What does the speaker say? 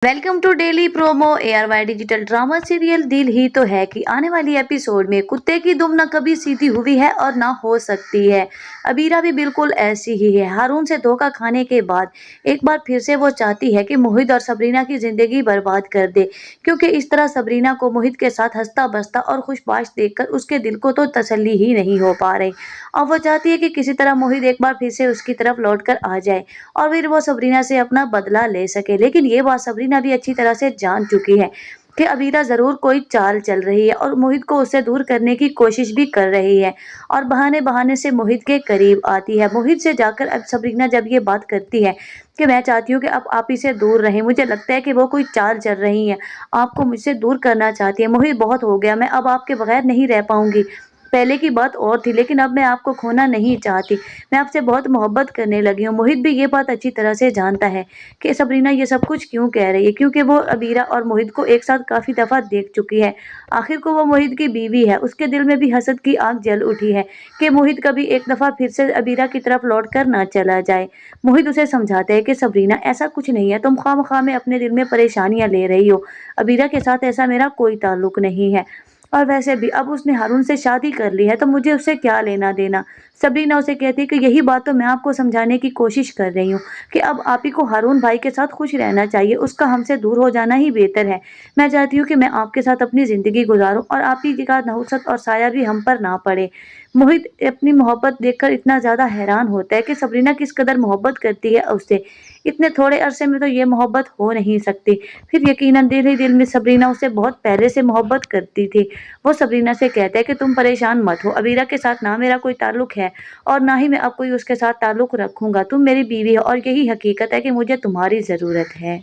Welcome to daily promo ARY digital drama serial Dil Hi तो है कि आने वाली एपिसोड में कुत्ते की दुम न कभी सीधी हुई है और ना हो सकती है। अबीरा भी बिल्कुल ऐसी ही है। हारून से धोखा खाने के बाद एक बार फिर से वो चाहती है कि मोहित और सबरीना की जिंदगी बर्बाद कर दे, क्योंकि इस तरह सबरीना को मोहित के साथ हंसता बसता और खुशबाश देखकर उसके दिल को तो तसल्ली ही नहीं हो पा रही। और वो चाहती है कि किसी तरह मोहित एक बार फिर से उसकी तरफ लौट कर आ जाए और फिर वो सबरीना से अपना बदला ले सके। लेकिन ये बात सबरीना भी अच्छी तरह से जान चुकी है कि अबीरा जरूर कोई चाल चल रही है और मोहित को उससे दूर करने की कोशिश भी कर रही है और बहाने बहाने से मोहित के करीब आती है। मोहित से जाकर अब सबरीना जब ये बात करती है कि मैं चाहती हूँ कि अब आप इसे दूर रहें, मुझे लगता है कि वो कोई चाल चल रही है, आपको मुझसे दूर करना चाहती है। मोहित बहुत हो गया, मैं अब आपके बगैर नहीं रह पाऊंगी। पहले की बात और थी, लेकिन अब मैं आपको खोना नहीं चाहती, मैं आपसे बहुत मोहब्बत करने लगी हूँ। मोहित भी ये बात अच्छी तरह से जानता है कि सबरीना ये सब कुछ क्यों कह रही है, क्योंकि वो अबीरा और मोहित को एक साथ काफी दफा देख चुकी है। आखिर को वो मोहित की बीवी है, उसके दिल में भी हसद की आग जल उठी है कि मोहित कभी एक दफा फिर से अबीरा की तरफ लौट कर ना चला जाए। मोहित उसे समझाते है कि सबरीना ऐसा कुछ नहीं है, तुम खामखा में अपने दिल में परेशानियां ले रही हो, अबीरा के साथ ऐसा मेरा कोई ताल्लुक नहीं है। और वैसे भी अब उसने हारून से शादी कर ली है तो मुझे उससे क्या लेना देना। सबरीना उसे कहती है कि यही बात तो मैं आपको समझाने की कोशिश कर रही हूँ कि अब आप ही को हारून भाई के साथ खुश रहना चाहिए, उसका हमसे दूर हो जाना ही बेहतर है। मैं चाहती हूँ कि मैं आपके साथ अपनी जिंदगी गुजारूं और आप ही का नहुसत और साया भी हम पर ना पड़े। मोहित अपनी मोहब्बत देखकर इतना ज्यादा हैरान होता है कि सबरीना किस कदर मोहब्बत करती है उससे। इतने थोड़े अरसे में तो ये मोहब्बत हो नहीं सकती। फिर यकीनन दिल ही दिल में सबरीना उसे बहुत पहले से मोहब्बत करती थी। वो सबरीना से कहता है कि तुम परेशान मत हो, अबीरा के साथ ना मेरा कोई ताल्लुक है और ना ही मैं अब कोई उसके साथ ताल्लुक रखूंगा। तुम मेरी बीवी हो और यही हकीकत है कि मुझे तुम्हारी ज़रूरत है।